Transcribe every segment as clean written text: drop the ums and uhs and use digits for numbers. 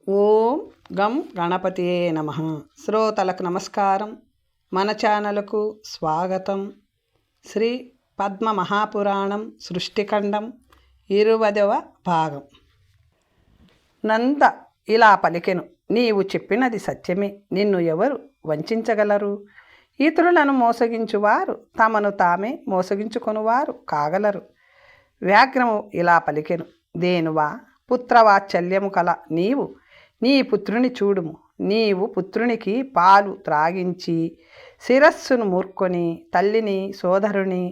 ఓం గం గణపతియే నమః. శ్రోతలకు నమస్కారం. మన ఛానల్కు స్వాగతం. శ్రీ పద్మ మహాపురాణం సృష్టిఖండం 20వ భాగం. నంద ఇలా పలికెను, నీవు చెప్పినది సత్యమే. నిన్ను ఎవరు వంచగలరు? ఇతరులను మోసగించువారు తమను తామే మోసగించుకొనువారు కాగలరు. వ్యాఘ్రము ఇలా పలికెను, దేనువా, పుత్రవాత్సల్యము కల నీవు నీ పుత్రుని చూడుము. నీవు పుత్రునికి పాలు త్రాగించి శిరస్సును మూర్కొని తల్లిని, సోదరుని,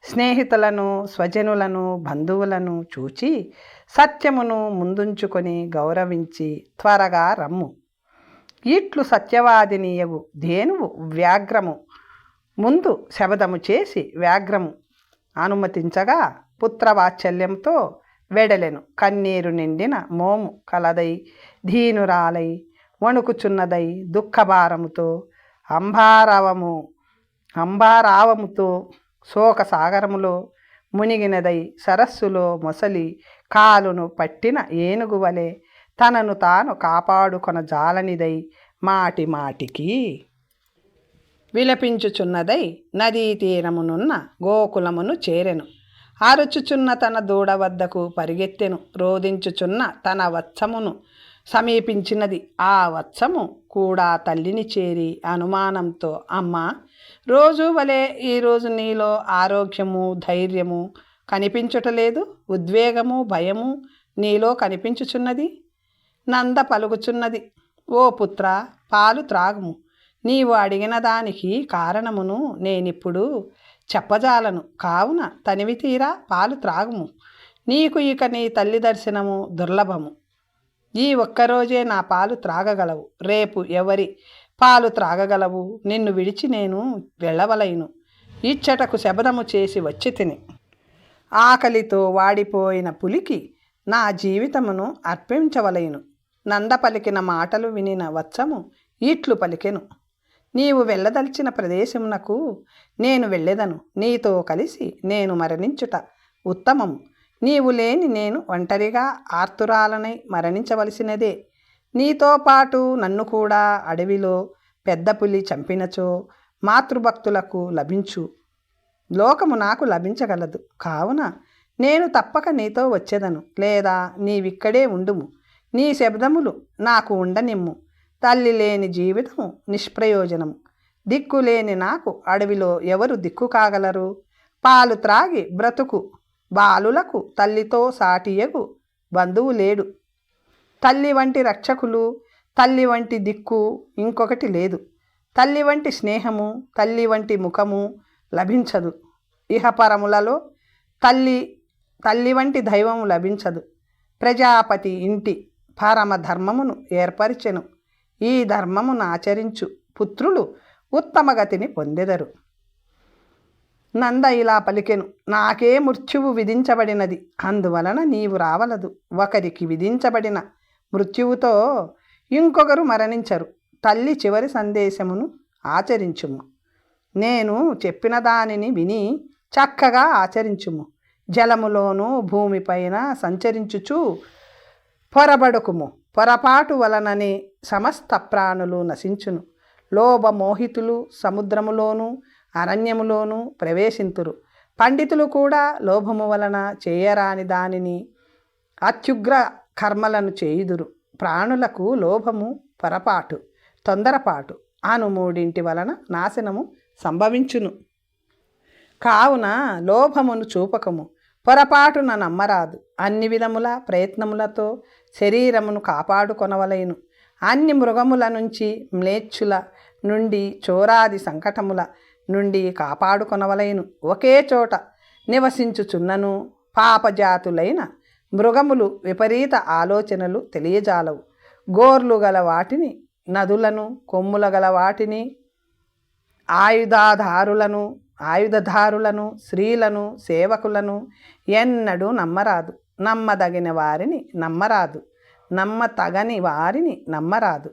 స్నేహితులను, స్వజనులను, బంధువులను చూచి సత్యమును ముందుంచుకొని గౌరవించి త్వరగా రమ్ము. ఇట్లు సత్యవాదినీయవు ధేనువు వ్యాఘ్రము ముందు శబదము చేసి వ్యాఘ్రము అనుమతించగా పుత్రవాత్సల్యంతో వెడలెను. కన్నీరు నిండిన మోము కలదై ధీనురాలై వణుకుచున్నదై దుఃఖభారముతో అంబారావముతో శోకసాగరములో మునిగినదై సరస్సులో మొసలి కాలును పట్టిన ఏనుగు వలె తనను తాను కాపాడుకొన జాలనిదై మాటి మాటికి విలపించుచున్నదై నదీ తీరమునున్న గోకులమును చేరెను. అరుచుచున్న తన దూడ వద్దకు పరిగెత్తెను. రోదించుచున్న తన వత్సమును సమీపించినది. ఆ వత్సము కూడా తల్లిని చేరి అనుమానంతో, అమ్మా, రోజు వలె ఈరోజు నీలో ఆరోగ్యము, ధైర్యము కనిపించుటలేదు. ఉద్వేగము, భయము నీలో కనిపించుచున్నది. నంద పలుకుచున్నది, ఓ పుత్ర, పాలు త్రాగుము. నీవు అడిగిన దానికి కారణమును నేనిప్పుడు చెప్పజాలను. కావున తనివి తీరా పాలు త్రాగుము. నీకు ఇక నీ తల్లి దర్శనము దుర్లభము. ఈ ఒక్కరోజే నా పాలు త్రాగగలవు. రేపు ఎవరి పాలు త్రాగగలవు? నిన్ను విడిచి నేను వెళ్ళవలైను. ఇచ్చటకు శబదము చేసి వచ్చి తిని ఆకలితో వాడిపోయిన పులికి నా జీవితమును అర్పించవలైను. నంద పలికిన మాటలు వినిన వత్సము ఇట్లు పలికెను, నీవు వెళ్ళదలిచిన ప్రదేశమునకు నేను వెళ్ళెదను. నీతో కలిసి నేను మరణించుట ఉత్తమము. నీవు లేని నేను ఒంటరిగా ఆర్తురాలనై మరణించవలసినదే. నీతో పాటు నన్ను కూడా అడవిలో పెద్ద పులి చంపినచో మాతృభక్తులకు లభించు లోకము నాకు లభించగలదు. కావున నేను తప్పక నీతో వచ్చేదను. లేదా నీవిక్కడే ఉండుము. నీ శబ్దములు నాకు ఉండనిమ్ము. తల్లి లేని జీవితము నిష్ప్రయోజనము. దిక్కులేని నాకు అడవిలో ఎవరు దిక్కు కాగలరు? పాలు త్రాగి బ్రతుకు బాలులకు తల్లితో సాటియగు బంధువు లేడు. తల్లి వంటి రక్షకులు, తల్లి వంటి దిక్కు ఇంకొకటి లేదు. తల్లి వంటి స్నేహము, తల్లి వంటి ముఖము లభించదు. ఇహపరములలో తల్లి వంటి దైవము లభించదు. ప్రజాపతి ఇంటి పరమ ధర్మమును ఏర్పరిచెను. ఈ ధర్మమును ఆచరించు పుత్రులు ఉత్తమగతిని పొందెదరు. నంద ఇలా పలికెను, నాకే మృత్యువు విధించబడినది. అందువలన నీవు రావలదు. ఒకరికి విధించబడిన మృత్యువుతో ఇంకొకరు మరణించరు. తల్లి చివరి సందేశమును ఆచరించుము. నేను చెప్పిన దానిని విని చక్కగా ఆచరించుము. జలములోనూ భూమిపైన సంచరించుచు పొరబడుకుము. పొరపాటు వలననే సమస్త ప్రాణులు నశించును. లోభమోహితులు సముద్రములోనూ అరణ్యములోనూ ప్రవేశింతురు. పండితులు కూడా లోభము వలన చేయరాని దానిని అత్యుగ్ర కర్మలను చేయుదురు. ప్రాణులకు లోభము, పొరపాటు, తొందరపాటు అను మూడింటి వలన నాశనము సంభవించును. కావున లోభమును చూపకము, పొరపాటున నమ్మరాదు. అన్ని విధముల ప్రయత్నములతో శరీరమును కాపాడుకొనవలెను. అన్ని మృగముల నుంచి, మ్లేచ్ఛుల నుండి, చోరాది సంకటముల నుండి కాపాడుకొనవలెను. ఒకే చోట నివసించుచున్నను పాపజాతులైన మృగములు విపరీత ఆలోచనలు తెలియజాలవు. గోర్లు గల వాటిని, నదులను, కొమ్ముల గల వాటిని, ఆయుధధారులను, స్త్రీలను, సేవకులను ఎన్నడూ నమ్మరాదు. నమ్మదగిన వారిని నమ్మరాదు. నమ్మతగని వారిని నమ్మరాదు.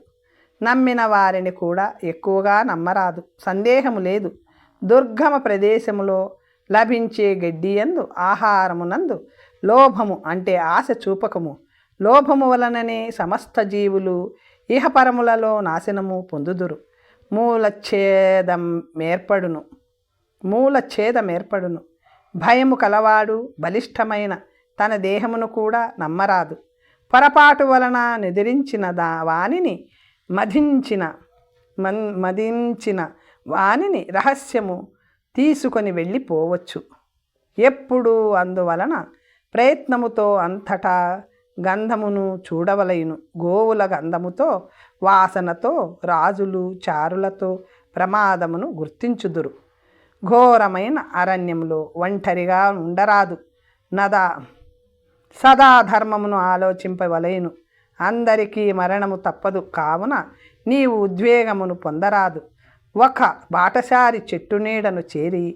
నమ్మిన వారిని కూడా ఎక్కువగా నమ్మరాదు. సందేహము లేదు. దుర్గమ ప్రదేశములో లభించే గడ్డియందు, ఆహారమునందు లోభము అంటే ఆశ చూపకము. లోభము వలననే సమస్త జీవులు ఇహపరములలో నాశనము పొందుదురు. మూలఛేదమేర్పడును. భయము కలవాడు బలిష్టమైన తన దేహమును కూడా నమ్మరాదు. పొరపాటు వలన నిద్రించిన వానిని మదించిన వానిని రహస్యము తీసుకొని వెళ్ళిపోవచ్చు. ఎప్పుడు అందువలన ప్రయత్నముతో అంతటా గంధమును చూడవలయును. గోవుల గంధముతో వాసనతో రాజులు చారులతో ప్రమాదమును గుర్తించుదురు. ఘోరమైన అరణ్యములో ఒంటరిగా ఉండరాదు. సదా ధర్మమును ఆలోచింపవలయును. అందరికీ మరణము తప్పదు కావున నీవు ఉద్వేగమును పొందరాదు. ఒక బాటసారి చెట్టు నీడను చేరి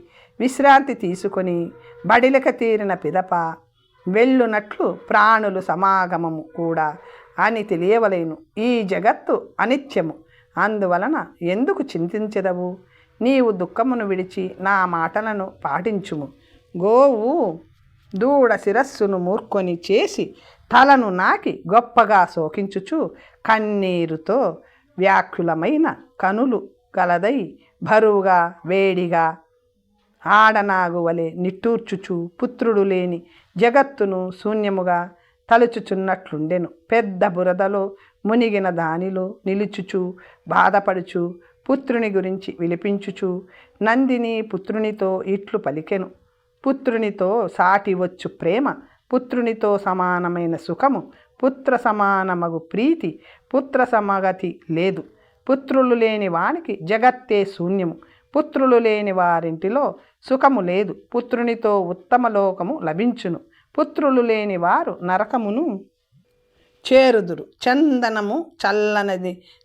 విశ్రాంతి తీసుకొని బడిలక తీరిన పిదప వెళ్ళునట్లు ప్రాణులు సమాగమము కూడా అని తెలియవలేను. ఈ జగత్తు అనిత్యము, అందువలన ఎందుకు చింతించెదవు? నీవు దుఃఖమును విడిచి నా మాటలను పాటించుము. గోవు దూడ శిరస్సును మూర్కొని చేసి తలను నాకి గొప్పగా శోకించుచు కన్నీరుతో వ్యాకులమైన కనులు గలదై బరువుగా వేడిగా ఆడనాగువలే నిట్టూర్చుచు పుత్రుడు లేని జగత్తును శూన్యముగా తలుచుచున్నట్లుండెను. పెద్ద బురదలో మునిగిన దానిలో నిలుచుచు బాధపడుచు పుత్రుని గురించి విలిపించుచు నందిని పుత్రునితో ఇట్లు పలికెను. పుత్రునితో సాటి వచ్చు ప్రేమ, పుత్రునితో సమానమైన సుఖము, పుత్ర సమానమగు ప్రీతి, పుత్ర సమగతి లేదు. పుత్రులు లేని వానికి జగత్తే శూన్యము. పుత్రులు లేని వారింటిలో సుఖము లేదు. పుత్రునితో ఉత్తమ లోకము లభించును. పుత్రులు లేని వారు నరకమును చేరుదురు. చందనము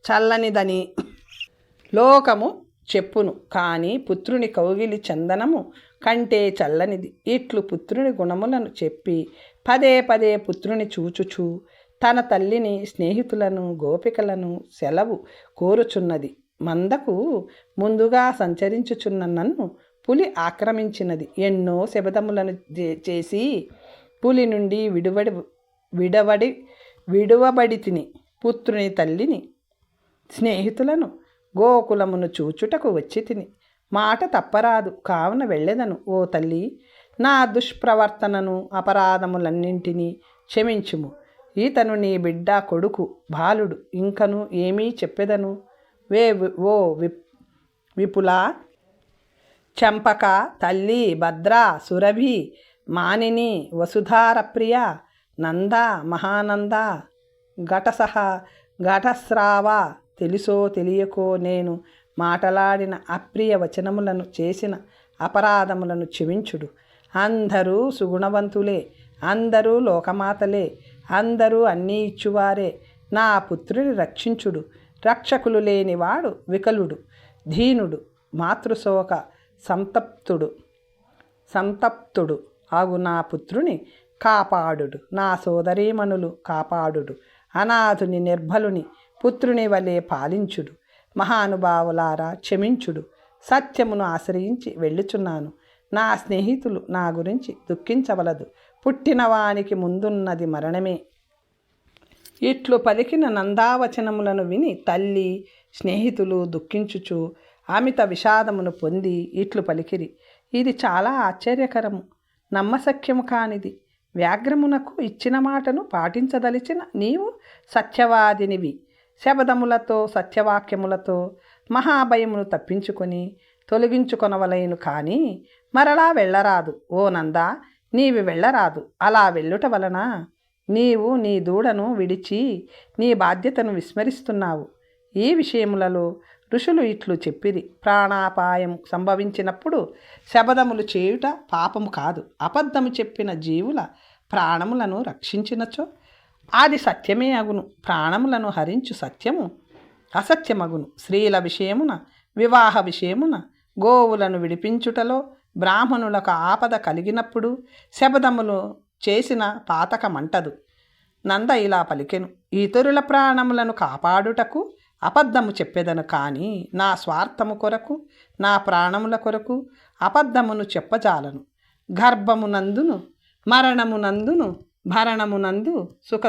చల్లనిదని లోకము చెప్పును, కానీ పుత్రుని కౌగిలి చందనము కంటే చల్లనిది. ఇట్లు పుత్రుని గుణములను చెప్పి పదే పదే పుత్రుని చూచుచు తన తల్లిని, స్నేహితులను, గోపికలను సెలవు కోరుచున్నది. మందకు ముందుగా సంచరించుచున్న నన్ను పులి ఆక్రమించినది. ఎన్నో శబదములను చేసి పులి నుండి విడువబడి తిని పుత్రుని, తల్లిని, స్నేహితులను, గోకులమును చూచుటకు వచ్చి తిని. మాట తప్పరాదు కావున వెళ్ళెదను. ఓ తల్లి, నా దుష్ప్రవర్తనను అపరాధములన్నింటినీ క్షమించుము. ఈతను నీ బిడ్డ కొడుకు బాలుడు, ఇంకను ఏమీ చెప్పెదను. ఓ విపుల, చంపక, తల్లి, భద్ర, సురభి, మానిని, వసుధారప్రియ, నంద, మహానంద, ఘటస్రావ, తెలుసో తెలియకో నేను మాటలాడిన అప్రియ వచనములను చేసిన అపరాధములను క్షమించుడు. అందరూ సుగుణవంతులే, అందరూ లోకమాతలే, అందరూ అన్నీ ఇచ్చువారే. నా పుత్రుని రక్షించుడు. రక్షకులు లేనివాడు వికలుడు, దీనుడు, మాతృశోక సంతప్తుడు ఆగు నా పుత్రుని కాపాడుడు. నా సోదరీమణులు కాపాడుడు. అనాథుని, నిర్బలుని పుత్రుని వలె పాలించుడు. మహానుభావులారా క్షమించుడు. సత్యమును ఆశ్రయించి వెళ్ళుచున్నాను. నా స్నేహితులు నా గురించి దుఃఖించవలదు. పుట్టినవానికి ముందున్నది మరణమే. ఇట్లు పలికిన నందావచనములను విని తల్లి, స్నేహితులు దుఃఖించుచు అమిత విషాదమును పొంది ఇట్లు పలికిరి. ఇది చాలా ఆశ్చర్యకరము, నమ్మశక్యము కానిది. వ్యాఘ్రమునకు ఇచ్చిన మాటను పాటించదలిచిన నీవు సత్యవాదినివి. శబదములతో, సత్యవాక్యములతో మహాభయమును తప్పించుకొని తొలగించుకొనవలయను, కానీ మరలా వెళ్ళరాదు. ఓ నందా, నీవి వెళ్ళరాదు. అలా వెళ్ళుట వలన నీవు నీ దూడను విడిచి నీ బాధ్యతను విస్మరిస్తున్నావు. ఈ విషయములలో ఋషులు ఇట్లు చెప్పిరి. ప్రాణాపాయం సంభవించినప్పుడు శబదములు చేయుట పాపము కాదు. అబద్ధము చెప్పిన జీవుల ప్రాణములను రక్షించినచో అది సత్యమే అగును. ప్రాణములను హరించు సత్యము అసత్యమగును. స్త్రీల విషయమున, వివాహ విషయమున, గోవులను విడిపించుటలో, బ్రాహ్మణులకు ఆపద కలిగినప్పుడు శబదములు చేసిన పాతకమంటదు. నంద ఇలా పలికెను. ఇతరుల ప్రాణములను కాపాడుటకు అబద్ధము చెప్పెదను, కానీ నా స్వార్థము కొరకు, నా ప్రాణముల కొరకు అబద్ధమును చెప్పజాలను. గర్భమునందును, మరణమునందును, భరణమునందు సుఖ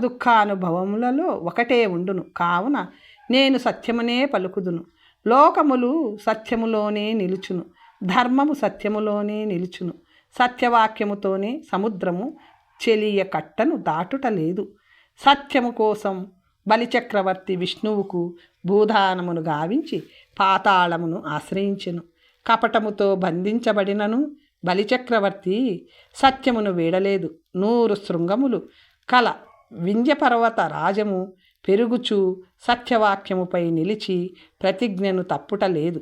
దుఃఖానుభవములలో ఒకటే ఉండును. కావున నేను సత్యమునే పలుకుదును. లోకములు సత్యములోనే నిలుచును, ధర్మము సత్యములోనే నిలుచును. సత్యవాక్యముతోనే సముద్రము చెలియ కట్టను దాటుట లేదు. సత్యము కోసం బలిచక్రవర్తి విష్ణువుకు భూదానమును గావించి పాతాళమును ఆశ్రయించెను. కపటముతో బంధించబడినను బలిచక్రవర్తి సత్యమును వీడలేదు. 100 శృంగములు కల వింధ్యపర్వత రాజము పెరుగుచూ సత్యవాక్యముపై నిలిచి ప్రతిజ్ఞను తప్పుట లేదు.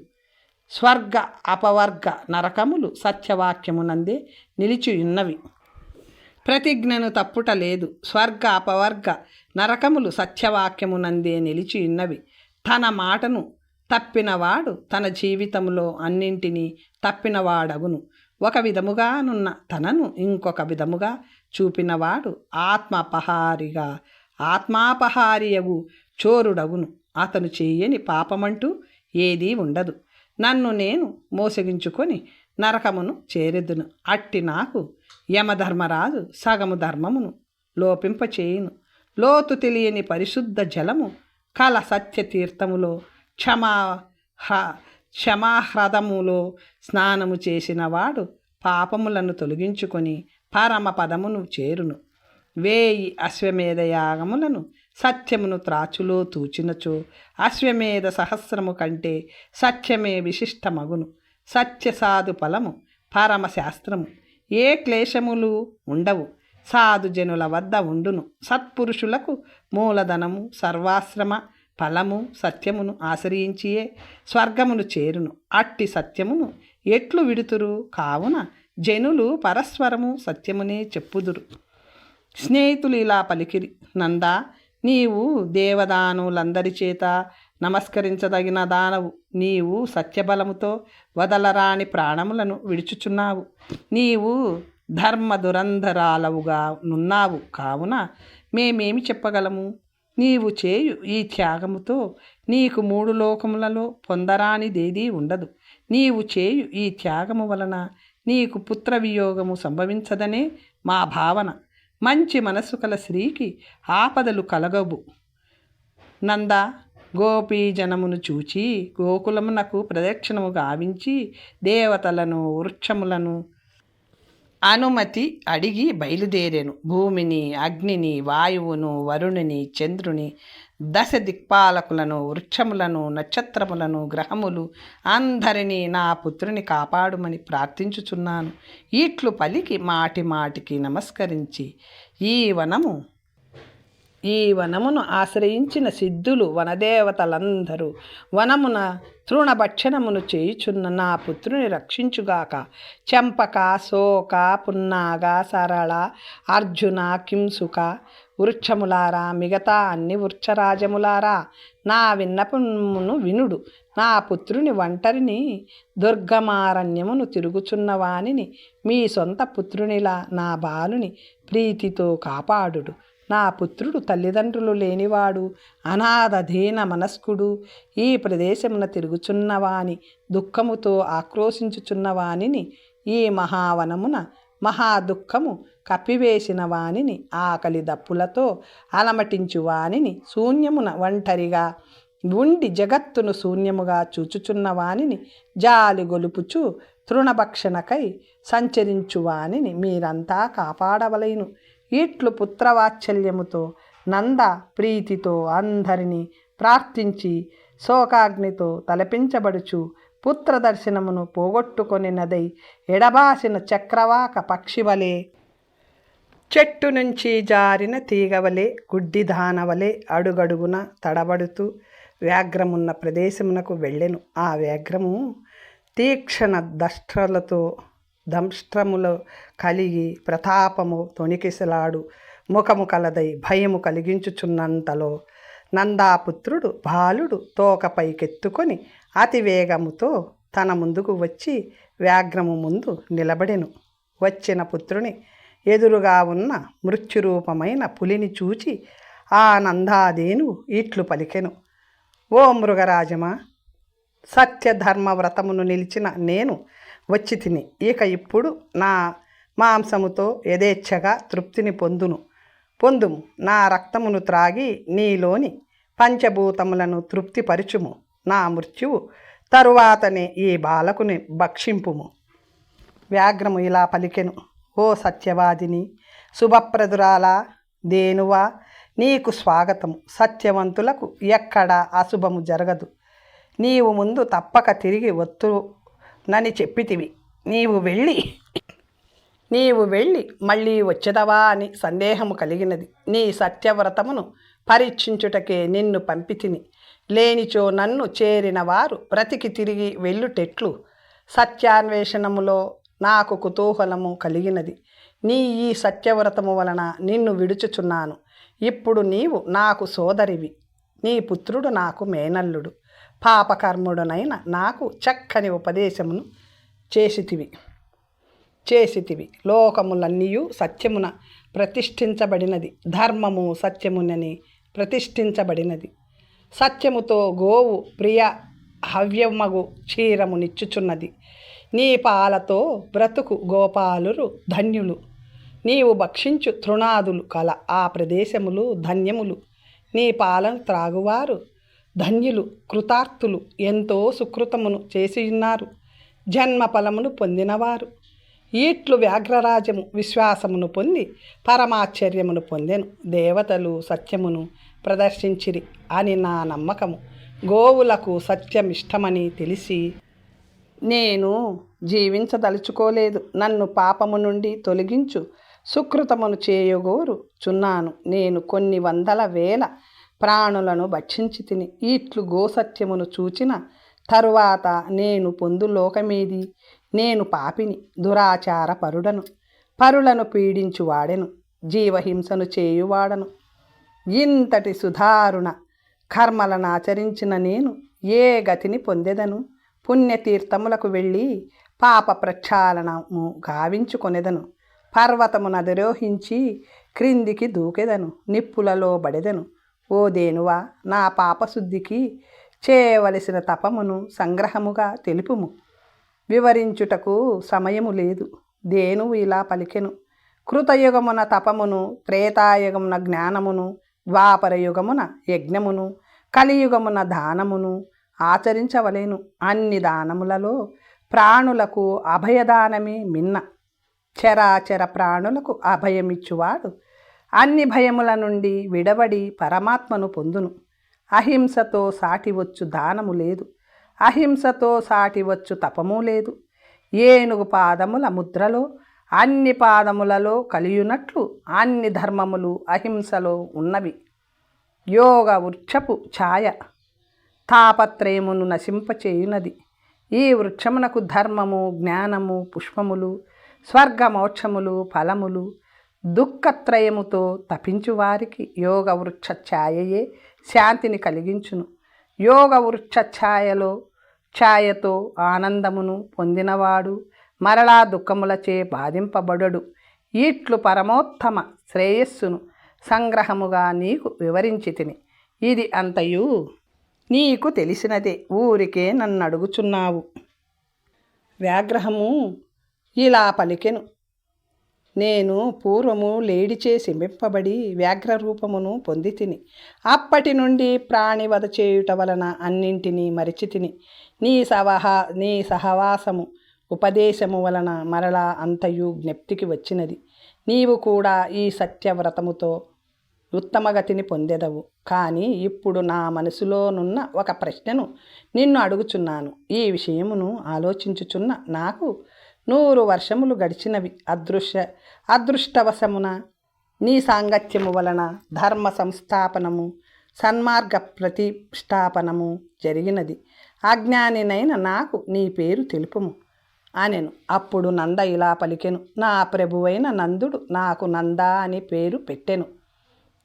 స్వర్గ అపవర్గ నరకములు సత్యవాక్యమునందే నిలిచియున్నవి. ప్రతిజ్ఞను తప్పుట లేదు. స్వర్గ అపవర్గ నరకములు సత్యవాక్యమునందే నిలిచియున్నవి. తన మాటను తప్పినవాడు తన జీవితంలో అన్నింటినీ తప్పినవాడగును. ఒక విధముగానున్న తనను ఇంకొక విధముగా చూపినవాడు ఆత్మాపహారియగు చోరుడగును. అతను చేయని పాపమంటూ ఏదీ ఉండదు. నన్ను నేను మోసగించుకొని నరకమును చేరెదును. అట్టి నాకు యమధర్మరాజు సగము ధర్మమును లోపింపచేయును. లోతు తెలియని పరిశుద్ధ జలము కల సత్యతీర్థములో క్షమాహ్రదములో స్నానము చేసినవాడు పాపములను తొలగించుకొని పరమ పదమును చేరును. 1000 అశ్వమేధయాగములను సత్యమును త్రాచులో తూచినచో అశ్వమేధ సహస్రము కంటే సత్యమే విశిష్టమగును. సత్యసాధు ఫలము పరమశాస్త్రము. ఏ క్లేశములు ఉండవు. సాధుజనుల వద్ద ఉండును. సత్పురుషులకు మూలధనము సర్వాశ్రమ ఫలము సత్యమును ఆశ్రయించియే స్వర్గమును చేరును. అట్టి సత్యమును ఎట్లు విడుతురు? కావున జనులు పరస్పరము సత్యమునే చెప్పుదురు. స్నేహితులు ఇలా పలికిరి. నందా, నీవు దేవదానులందరి చేత నమస్కరించదగిన దానవు. నీవు సత్యబలముతో వదలరాని ప్రాణములను విడుచుచున్నావు. నీవు ధర్మదురంధరాలవుగా నున్నావు. కావున మేమేమి చెప్పగలము? నీవు చేయు ఈ త్యాగముతో నీకు 3 లోకములలో పొందరానిదేదీ ఉండదు. నీవు చేయు ఈ త్యాగము వలన నీకు పుత్రవియోగము సంభవించదనే మా భావన. మంచి మనసు కల స్త్రీకి ఆపదలు కలగవు. నంద, గోపీజనమును చూచి గోకులమునకు ప్రదక్షిణము గావించి దేవతలను వృక్షములను అనుమతి అడిగి బయలుదేరెను. భూమిని, అగ్నిని, వాయువును, వరుణుని, చంద్రుని, 10 దిక్పాలకులను, వృక్షములను, నక్షత్రములను, గ్రహములు అందరినీ నా పుత్రుని కాపాడుమని ప్రార్థించుచున్నాను. ఇట్లు పలికి మాటి మాటికి నమస్కరించి ఈ వనమును ఆశ్రయించిన సిద్ధులు వనదేవతలందరూ వనమున తృణభక్షణమును చేయుచున్న నా పుత్రుని రక్షించుగాక. చంపక, శోక, పున్నాగ, సరళ, అర్జున, కింసుక వృక్షములారా, మిగతా అన్ని వృక్షరాజములారా, నా విన్నపమును వినుడు. నా పుత్రుని ఒంటరిని దుర్గమారణ్యమును తిరుగుచున్నవానిని మీ సొంత పుత్రునిలా నా బాలుని ప్రీతితో కాపాడుడు. నా పుత్రుడు తల్లిదండ్రులు లేనివాడు, అనాథధీన మనస్కుడు. ఈ ప్రదేశమున తిరుగుచున్నవాని దుఃఖముతో ఆక్రోశించుచున్నవానిని, ఈ మహావనమున మహాదుఃఖము కప్పివేసిన వానిని, ఆకలి దప్పులతో అలమటించు వానిని, శూన్యమున ఒంటరిగా ఉండి జగత్తును శూన్యముగా చూచుచున్న వానిని, జాలి గొలుపుచు తృణభక్షణకై సంచరించువానిని మీరంతా కాపాడవలెను. ఇట్లు పుత్రవాత్సల్యముతో నంద ప్రీతితో అందరినీ ప్రార్థించి శోకాగ్నితో తలపించబడుచు పుత్రదర్శనమును పోగొట్టుకొనినదై ఎడబాసిన చక్రవాక పక్షివలే, చెట్టు నుంచి జారిన తీగవలే, గుడ్డిదానవలే అడుగడుగున తడబడుతూ వ్యాఘ్రమున్న ప్రదేశమునకు వెళ్ళెను. ఆ వ్యాఘ్రము తీక్షణ దంష్ట్రములు కలిగి ప్రతాపము తొణికిసలాడు ముఖము కలదై భయము కలిగించుచున్నంతలో నందాపుత్రుడు బాలుడు తోకపైకెత్తుకొని అతివేగముతో తన ముందుకు వచ్చి వ్యాఘ్రము ముందు నిలబడెను. వచ్చిన పుత్రుని ఎదురుగా ఉన్న మృత్యురూపమైన పులిని చూచి ఆ నందాదేనువు ఇట్లు పలికెను. ఓ మృగరాజమా, సత్యధర్మ వ్రతమును నిలిచిన నేను వచ్చి తిని, ఇక ఇప్పుడు నా మాంసముతో యథేచ్ఛగా తృప్తిని పొందుము. నా రక్తమును త్రాగి నీలోని పంచభూతములను తృప్తిపరచుము. నా మృత్యువు తరువాతనే ఈ బాలకుని భక్షింపుము. వ్యాఘ్రము ఇలా పలికెను. ఓ సత్యవాదిని, శుభప్రదురాలా, దేనువా, నీకు స్వాగతము. సత్యవంతులకు ఎక్కడా అశుభము జరగదు. నీవు ముందు తప్పక తిరిగి వత్తునని చెప్పితివి. నీవు వెళ్ళి మళ్ళీ వచ్చేదవా అని సందేహము కలిగినది. నీ సత్యవ్రతమును పరీక్షించుటకే నిన్ను పంపితిని. లేనిచో నన్ను చేరిన వారు బ్రతికి తిరిగి వెళ్ళుటెట్లు? సత్యాన్వేషణములో నాకు కుతూహలము కలిగినది. నీ ఈ సత్యవ్రతము వలన నిన్ను విడుచుచున్నాను. ఇప్పుడు నీవు నాకు సోదరివి, నీ పుత్రుడు నాకు మేనల్లుడు. పాపకర్ముడునైన నాకు చక్కని ఉపదేశమును చేసితివి. లోకములన్నీయు సత్యమున ప్రతిష్ఠించబడినది, ధర్మము సత్యమునని ప్రతిష్ఠించబడినది. సత్యముతో గోవు ప్రియ హవ్యమగు క్షీరము నిచ్చుచున్నది. నీ పాలతో బ్రతుకు గోపాలురు ధన్యులు. నీవు భక్షించు తృణాదులు కల ఆ ప్రదేశములు ధన్యములు. నీ పాలను త్రాగువారు ధన్యులు, కృతార్థులు, ఎంతో సుకృతమును చేసియున్నారు, జన్మ ఫలమును పొందినవారు. ఈట్లు వ్యాఘ్రరాజము విశ్వాసమును పొంది పరమాశ్చర్యమును పొందెను. దేవతలు సత్యమును ప్రదర్శించిరి అని నా నమ్మకము. గోవులకు సత్యమిష్టమని తెలిసి నేను జీవించదలుచుకోలేదు. నన్ను పాపము నుండి తొలగించు సుకృతమును చేయగోరు చున్నాను. నేను కొన్ని వందల వేల ప్రాణులను భక్షించి తిని ఈట్లు గోసత్యమును చూచిన తరువాత నేను పొందు లోకమేది? నేను పాపిని, దురాచార పరులను పీడించువాడెను, జీవహింసను చేయువాడను. ఇంతటి సుధారుణ కర్మలను ఆచరించిన నేను ఏ గతిని పొందెదను? పుణ్యతీర్థములకు వెళ్ళి పాప ప్రక్షాళనము గావించుకొనెదను. పర్వతమును అధిరోహించి క్రిందికి దూకెదను, నిప్పులలో బడెదను. ఓ దేనువా, నా పాపశుద్ధికి చేయవలసిన తపమును సంగ్రహముగా తెలుపుము. వివరించుటకు సమయము లేదు. దేనువు ఇలా పలికెను. కృతయుగమున తపమును, త్రేతాయుగమున జ్ఞానమును, ద్వాపరయుగమున యజ్ఞమును, కలియుగమున దానమును ఆచరించవలేను. అన్ని దానములలో ప్రాణులకు అభయదానమే మిన్న. చరాచర ప్రాణులకు అభయమిచ్చువాడు అన్ని భయముల నుండి విడవడి పరమాత్మను పొందును. అహింసతో సాటివచ్చు దానము లేదు, అహింసతో సాటివచ్చు తపము లేదు. ఏనుగు పాదముల ముద్రలో అన్ని పాదములలో కలియునట్లు అన్ని ధర్మములు అహింసలో ఉన్నవి. యోగ వృక్షపు ఛాయ తాపత్రయమును నశింపచేయునది. ఈ వృక్షమునకు ధర్మము, జ్ఞానము, పుష్పములు, స్వర్గమోక్షములు, ఫలములు, దుఃఖత్రయముతో తపించువారికి యోగ వృక్ష ఛాయయే శాంతిని కలిగించును. యోగ వృక్ష ఛాయతో ఆనందమును పొందినవాడు మరలా దుఃఖములచే బాధింపబడడు. ఈట్లు పరమోత్తమ శ్రేయస్సును సంగ్రహముగా నీకు వివరించి తిని. ఇది అంతయు నీకు తెలిసినదే, ఊరికే నన్ను అడుగుచున్నావు. వ్యాఘ్రహము ఇలా పలికెను. నేను పూర్వము లేడిచే శింపింపబడి వ్యాఘ్రరూపమును పొంది తిని. అప్పటి నుండి ప్రాణివధ చేయుట వలన అన్నింటినీ మరిచి తిని. నీ సహవాసము ఉపదేశము వలన మరలా అంతయు జ్ఞప్తికి వచ్చినది. నీవు కూడా ఈ సత్యవ్రతముతో ఉత్తమగతిని పొందెదవు. కానీ ఇప్పుడు నా మనసులోనున్న ఒక ప్రశ్నను నిన్ను అడుగుచున్నాను. ఈ విషయమును ఆలోచించుచున్న నాకు 100 వర్షములు గడిచినవి. అదృష్టవశమున నీ సాంగత్యము వలన ధర్మ సంస్థాపనము, సన్మార్గ ప్రతిష్టాపనము జరిగినది. అజ్ఞానినైన నాకు నీ పేరు తెలుపుము అనెను. అప్పుడు నంద ఇలా పలికెను. నా ప్రభువైన నందుడు నాకు నంద అని పేరు పెట్టెను.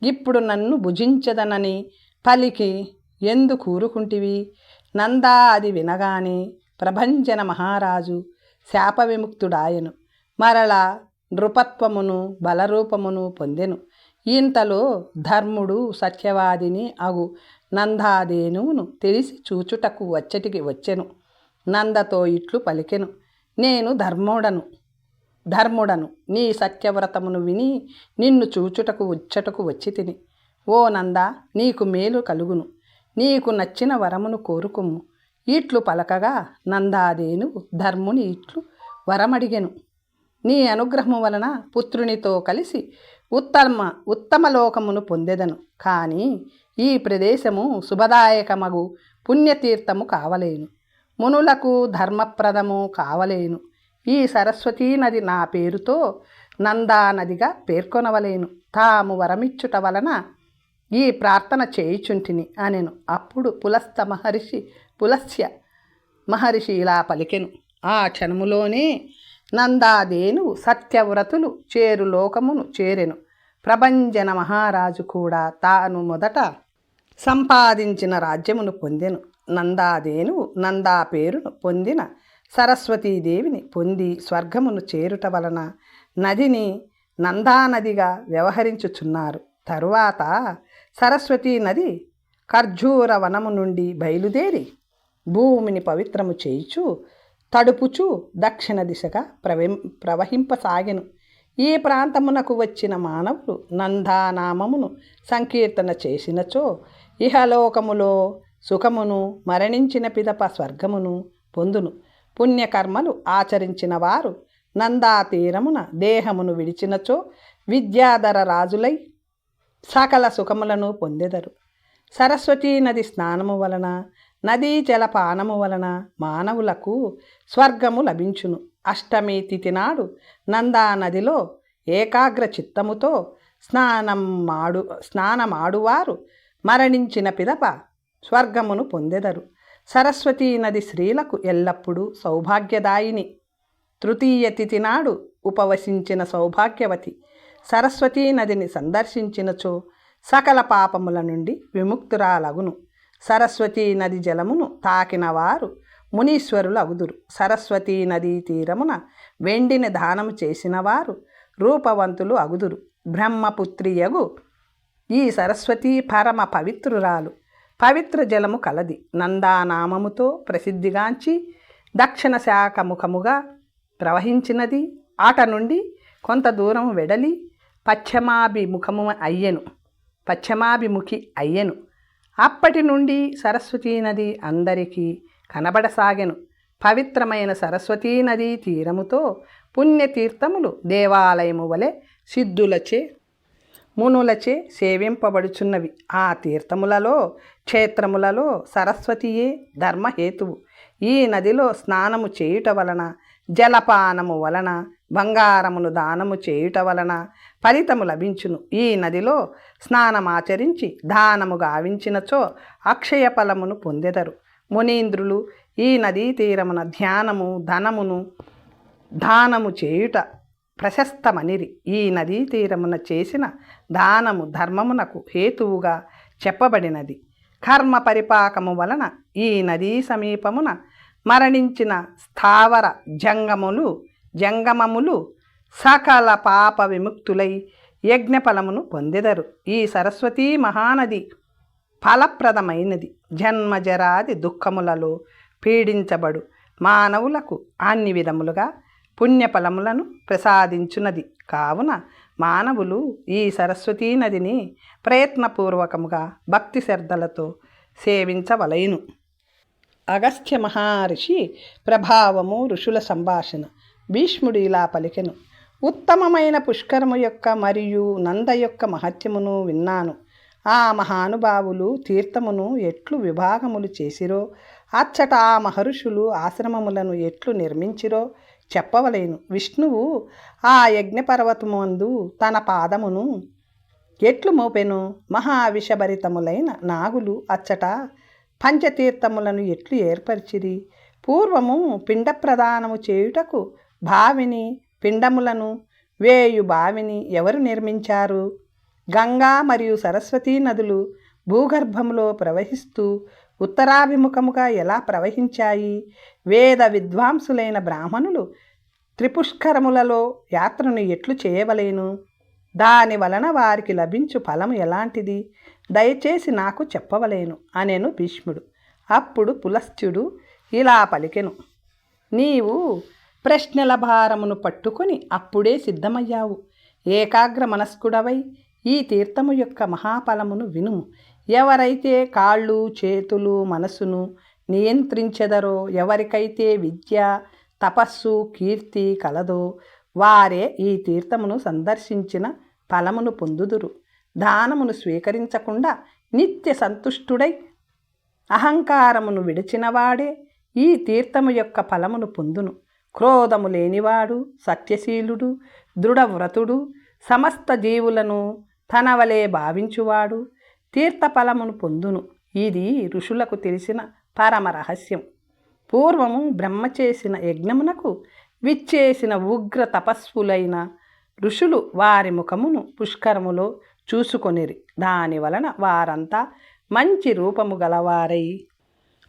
ఇప్పుడు నన్ను భుజించదనని పలికి ఎందు కూరుకుంటివి? నందా అది వినగానే ప్రభంజన మహారాజు శాప విముక్తుడాయను. మరలా నృపత్వమును బలరూపమును పొందెను. ఇంతలో ధర్ముడు సత్యవాదిని అగు నందాదేనువును తెలిసి చూచుటకు వచ్చెను. నందతో ఇట్లు పలికెను. నేను ధర్ముడను. ధర్ముడను నీ సత్యవ్రతమును విని నిన్ను చూచుటకు ఉచ్చటకు వచ్చి తిని. ఓ నంద, నీకు మేలు కలుగును, నీకు నచ్చిన వరమును కోరుకుము. ఇట్లు పలకగా నందాదేనువు ధర్ముని ఇట్లు వరమడిగెను. నీ అనుగ్రహము వలన పుత్రునితో కలిసి ఉత్తమ లోకమును పొందెదను. కానీ ఈ ప్రదేశము శుభదాయకమగు పుణ్యతీర్థము కావలేను, మునులకు ధర్మప్రదము కావలేను. ఈ సరస్వతీ నది నా పేరుతో నందా నదిగా పేర్కొనవలేను. తాము వరమిచ్చుట వలన ఈ ప్రార్థన చేయుచుంటిని అనెను. అప్పుడు పులస్య మహర్షి ఇలా పలికెను. ఆ క్షణములోనే నందాదేనువు సత్యవ్రతులు చేరు లోకమును చేరెను. ప్రభంజన మహారాజు కూడా తాను మొదట సంపాదించిన రాజ్యమును పొందెను. నందాదేనువు నందా పేరును పొందిన సరస్వతీదేవిని పొంది స్వర్గమును చేరుట వలన నదిని నందానదిగా వ్యవహరించుచున్నారు. తరువాత సరస్వతీ నది ఖర్జూర వనము నుండి బయలుదేరి భూమిని పవిత్రము చేయుచు తడుపుచు దక్షిణ దిశగా ప్రవహింపసాగెను. ఈ ప్రాంతమునకు వచ్చిన మానవులు నందానామమును సంకీర్తన చేసినచో ఇహలోకములో సుఖమును, మరణించిన పిదప స్వర్గమును పొందును. పుణ్యకర్మలు ఆచరించిన వారు నందా తీరమున దేహమును విడిచినచో విద్యాధర రాజులై సకల సుఖములను పొందెదరు. సరస్వతీ నది స్నానము వలన, నదీ జలపానము వలన మానవులకు స్వర్గము లభించును. అష్టమి తిథి నాడు నందా నదిలో ఏకాగ్ర చిత్తముతో స్నానమాడువారు మరణించిన పిదప స్వర్గమును పొందెదరు. సరస్వతీ నది స్త్రీలకు ఎల్లప్పుడూ సౌభాగ్యదాయిని. తృతీయ తిథి నాడు ఉపవసించిన సౌభాగ్యవతి సరస్వతీ నదిని సందర్శించినచో సకల పాపముల నుండి విముక్తురాలగును. సరస్వతీ నది జలమును తాకిన వారు మునీశ్వరులు అగుదురు. సరస్వతీ నదీ తీరమున వెండిని దానము చేసిన వారు రూపవంతులు అగుదురు. బ్రహ్మపుత్రియగు ఈ సరస్వతీ పరమ పవిత్రురాలు. పవిత్ర జలము కలది. నందానామముతో ప్రసిద్ధిగాంచి దక్షిణ శాఖ ముఖముగా ప్రవహించినది. ఆట నుండి కొంత దూరం వెడలి పశ్చిమాభిముఖి అయ్యెను. అప్పటి నుండి సరస్వతీ నది అందరికీ కనబడసాగెను. పవిత్రమైన సరస్వతీ నదీ తీరముతో పుణ్యతీర్థములు దేవాలయము వలె సిద్ధులచే మునులచే సేవింపబడుచున్నవి. ఆ తీర్థములలో క్షేత్రములలో సరస్వతియే ధర్మహేతువు. ఈ నదిలో స్నానము చేయుట వలన, జలపానము వలన, బంగారమును దానము చేయుట వలన ఫలితము లభించును. ఈ నదిలో స్నానమాచరించి దానము గావించినచో అక్షయ ఫలమును పొందెదరు. మునీంద్రులు ఈ నదీ తీరమున దానము చేయుట ప్రశస్తమనిరి. ఈ నదీ తీరమున చేసిన దానము ధర్మమునకు హేతువుగా చెప్పబడినది. కర్మ పరిపాకము వలన ఈ నదీ సమీపమున మరణించిన స్థావర జంగమములు సకల పాప విముక్తులై యజ్ఞఫలమును పొందెదరు. ఈ సరస్వతీ మహానది ఫలప్రదమైనది. జన్మజరాది దుఃఖములలో పీడించబడు మానవులకు అన్ని విధములుగా పుణ్యఫలములను ప్రసాదించున్నది. కావున మానవులు ఈ సరస్వతీ నదిని ప్రయత్నపూర్వకముగా భక్తి శ్రద్ధలతో సేవించవలెను. అగస్త్య మహర్షి ప్రభావము, ఋషుల సంభాషణ. భీష్ముడు ఇలా పలికెను. ఉత్తమమైన పుష్కరము యొక్క మరియు నంద యొక్క మహత్యమును విన్నాను. ఆ మహానుభావులు తీర్థమును ఎట్లు విభాగములు చేసిరో, అచ్చట ఆ మహర్షులు ఆశ్రమములను ఎట్లు నిర్మించిరో చెప్పవలేను. విష్ణువు ఆ యజ్ఞపర్వతమందు తన పాదమును ఎట్లు మోపెను. మహావిషభరితములైన నాగులు అచ్చట పంచతీర్థములను ఎట్లు ఏర్పరిచిరి. పూర్వము పిండ ప్రదానము చేయుటకు బావిని, పిండములను వేయు బావిని ఎవరు నిర్మించారు? గంగా మరియు సరస్వతీ నదులు భూగర్భంలో ప్రవహిస్తూ ఉత్తరాభిముఖముగా ఎలా ప్రవహించాయి? వేద విద్వాంసులైన బ్రాహ్మణులు త్రిపుష్కరములలో యాత్రను ఎట్లు చేయవలేను? దాని వలన వారికి లభించు ఫలము ఎలాంటిది? దయచేసి నాకు చెప్పవలేను అనెను భీష్ముడు. అప్పుడు పులస్త్యుడు ఇలా పలికెను. నీవు ప్రశ్నల భారమును పట్టుకొని అప్పుడే సిద్ధమయ్యావు. ఏకాగ్ర మనస్కుడవై ఈ తీర్థము యొక్క మహాఫలమును వినుము. ఎవరైతే కాళ్ళు చేతులు మనసును నియంత్రించెదరో, ఎవరికైతే విద్య తపస్సు కీర్తి కలదో, వారే ఈ తీర్థమును సందర్శించిన ఫలమును పొందుదురు. దానమును స్వీకరించకుండా నిత్య సంతుష్టుడై అహంకారమును విడిచినవాడే ఈ తీర్థము యొక్క ఫలమును పొందును. క్రోధము లేనివాడు, సత్యశీలుడు, దృఢవ్రతుడు, సమస్త జీవులను తన వలె భావించువాడు తీర్థఫలమును పొందును. ఇది ఋషులకు తెలిసిన పరమ రహస్యం. పూర్వము బ్రహ్మ చేసిన యజ్ఞమునకు విచ్చేసిన ఉగ్ర తపస్సులైన ఋషులు వారి ముఖమును పుష్కరములో చూసుకొనిరి. దాని వలన వారంతా మంచి రూపము గలవారై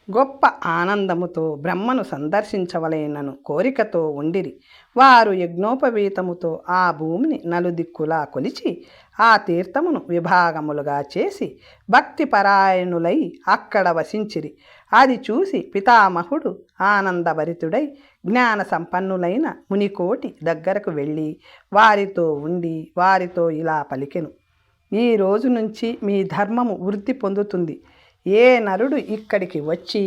గొప్ప ఆనందముతో బ్రహ్మను సందర్శించవలెనను కోరికతో ఉండిరి. వారు యజ్ఞోపవీతముతో ఆ భూమిని నలుదిక్కులా కొలిచి ఆ తీర్థమును విభాగములుగా చేసి భక్తిపరాయణులై అక్కడ వసించిరి. అది చూసి పితామహుడు ఆనందభరితుడై జ్ఞాన సంపన్నులైన మునికోటి దగ్గరకు వెళ్ళి వారితో ఉండి వారితో ఇలా పలికెను: ఈ రోజు నుంచి మీ ధర్మము వృద్ధి పొందుతుంది. ఏ నరుడు ఇక్కడికి వచ్చి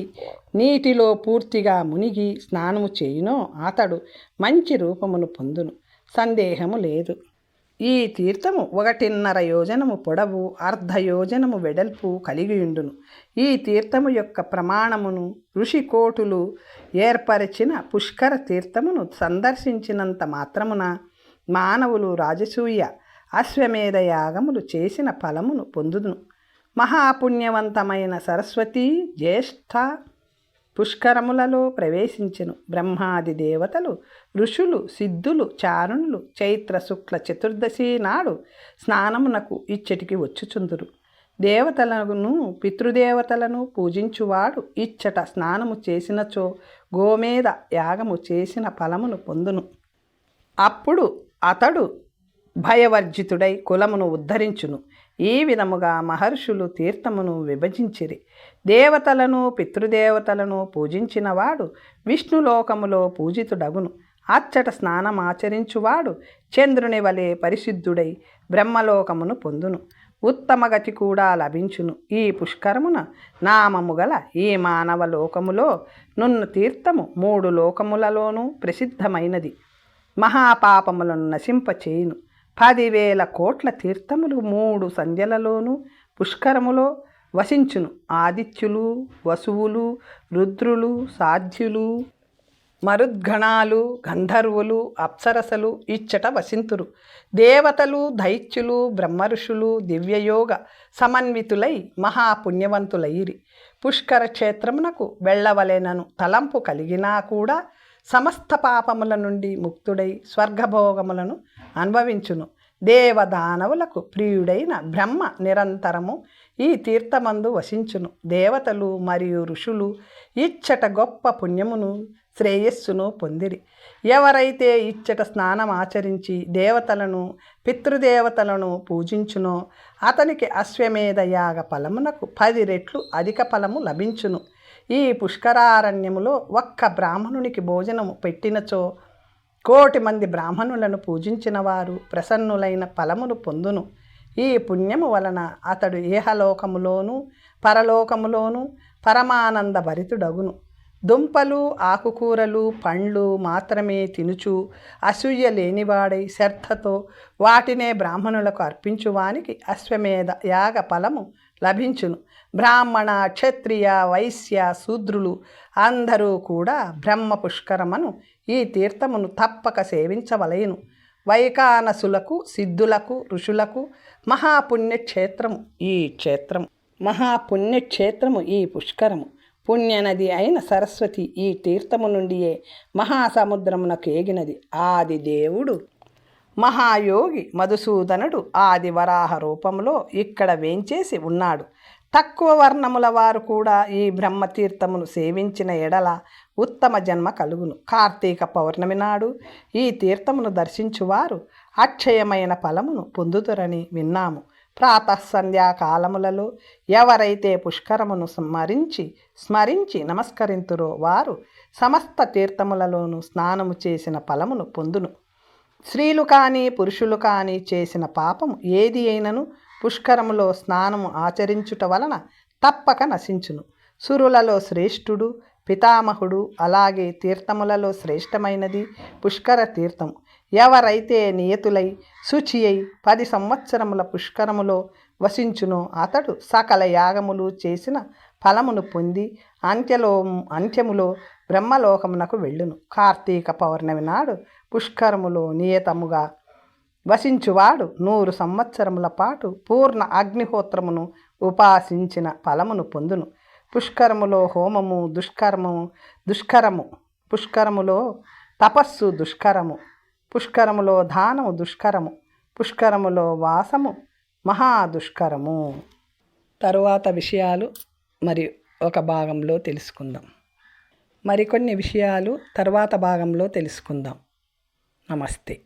నీటిలో పూర్తిగా మునిగి స్నానము చేయునో అతడు మంచి రూపమును పొందును, సందేహము లేదు. ఈ తీర్థము 1.5 యోజనము పొడవు, అర్ధయోజనము వెడల్పు కలిగియుండును. ఈ తీర్థము యొక్క ప్రమాణమును ఋషికోటులు ఏర్పరిచిన పుష్కర తీర్థమును సందర్శించినంత మాత్రమున మానవులు రాజసూయ అశ్వమేధ యాగములు చేసిన ఫలమును పొందును. మహాపుణ్యవంతమైన సరస్వతీ జ్యేష్ఠ పుష్కరములలో ప్రవేశించెను. బ్రహ్మాది దేవతలు, ఋషులు, సిద్ధులు, చారుణులు చైత్ర శుక్ల చతుర్దశి నాడు స్నానమునకు ఇచ్చటికి వచ్చుచుందురు. దేవతలను పితృదేవతలను పూజించువాడు ఇచ్చట స్నానము చేసినచో గోమేధ యాగము చేసిన ఫలమును పొందును. అప్పుడు అతడు భయవర్జితుడై కులమును ఉద్ధరించును. ఈ విధముగా మహర్షులు తీర్థమును విభజించిరి. దేవతలను పితృదేవతలను పూజించినవాడు విష్ణులోకములో పూజితుడగును. అచ్చట స్నానమాచరించువాడు చంద్రుని వలె పరిశుద్ధుడై బ్రహ్మలోకమును పొందును. ఉత్తమ గతి కూడా లభించును. ఈ పుష్కరమున నామము గల ఈ మానవ లోకములో నున్న తీర్థము 3 లోకములలోనూ ప్రసిద్ధమైనది. మహాపాపములను నశింపచేయును. 10,000 కోట్ల తీర్థములు 3 సంధ్యలలోనూ పుష్కరములో వసించును. ఆదిత్యులు, వసువులు, రుద్రులు, సాధ్యులు, మరుద్గణాలు, గంధర్వులు, అప్సరసలు ఇచ్చట వసింతురు. దేవతలు, దైత్యులు, బ్రహ్మఋషులు దివ్యయోగ సమన్వితులై మహాపుణ్యవంతులైరి. పుష్కర క్షేత్రమునకు వెళ్ళవలెనను తలంపు కలిగినా కూడా సమస్త పాపముల నుండి ముక్తుడై స్వర్గభోగములను అనుభవించును. దేవదానవులకు ప్రియుడైన బ్రహ్మ నిరంతరము ఈ తీర్థమందు వసించును. దేవతలు మరియు ఋషులు ఇచ్చట గొప్ప పుణ్యమును శ్రేయస్సును పొందిరి. ఎవరైతే ఇచ్చట స్నానం ఆచరించి దేవతలను పితృదేవతలను పూజించునో అతనికి అశ్వమేధ యాగ ఫలమునకు 10 రెట్లు అధిక ఫలము లభించును. ఈ పుష్కరారణ్యములో ఒక్క బ్రాహ్మణునికి భోజనము పెట్టినచో 1,000,000 మంది బ్రాహ్మణులను పూజించిన వారు ప్రసన్నులైన ఫలమును పొందును. ఈ పుణ్యము వలన అతడు ఇహలోకములోను పరలోకములోను పరమానంద భరితుడగును. దుంపలు, ఆకుకూరలు, పండ్లు మాత్రమే తినుచు అసూయ లేనివాడై శ్రద్ధతో వాటినే బ్రాహ్మణులకు అర్పించువానికి అశ్వమేధ యాగ ఫలము లభించును. బ్రాహ్మణ, క్షత్రియ, వైశ్య, శూద్రులు అందరూ కూడా బ్రహ్మ పుష్కరమను ఈ తీర్థమును తప్పక సేవించవలెను. వైకానసులకు, సిద్ధులకు, ఋషులకు మహాపుణ్యక్షేత్రము ఈ క్షేత్రము. మహాపుణ్యక్షేత్రము ఈ పుష్కరము. పుణ్యనది అయిన సరస్వతి ఈ తీర్థము నుండియే మహాసముద్రమునకు ఏగినది. ఆది దేవుడు మహాయోగి మధుసూదనుడు ఆది వరాహ రూపంలో ఇక్కడ వేంచేసి ఉన్నాడు. తక్కువ వర్ణముల వారు కూడా ఈ బ్రహ్మతీర్థమును సేవించిన ఎడల ఉత్తమ జన్మ కలుగును. కార్తీక పౌర్ణమి నాడు ఈ తీర్థమును దర్శించువారు అక్షయమైన ఫలమును పొందుతురని విన్నాము. ప్రాతఃసంధ్యాకాలములలో ఎవరైతే పుష్కరమును స్మరించి నమస్కరింతురో వారు సమస్త తీర్థములలోనూ స్నానము చేసిన ఫలమును పొందును. స్త్రీలు కానీ పురుషులు కానీ చేసిన పాపము ఏది అయినను పుష్కరములో స్నానము ఆచరించుట వలన తప్పక నశించును. సురులలో శ్రేష్ఠుడు పితామహుడు, అలాగే తీర్థములలో శ్రేష్టమైనది పుష్కర తీర్థము. ఎవరైతే నియతులై శుచి అయి 10 సంవత్సరముల పుష్కరములో వసించునో అతడు సకల యాగములు చేసిన ఫలమును పొంది అంత్యములో బ్రహ్మలోకమునకు వెళ్ళును. కార్తీక పౌర్ణమి నాడు పుష్కరములో నియతముగా వసించువాడు 100 సంవత్సరముల పాటు పూర్ణ అగ్నిహోత్రమును ఉపాసించిన ఫలమును పొందును. పుష్కరములో హోమము దుష్కరము, పుష్కరములో తపస్సు దుష్కరము, పుష్కరములో దానము దుష్కరము, పుష్కరములో వాసము మహాదుష్కరము. తరువాత విషయాలు మరి ఒక భాగంలో తెలుసుకుందాం. మరికొన్ని విషయాలు తరువాత భాగంలో తెలుసుకుందాం. నమస్తే.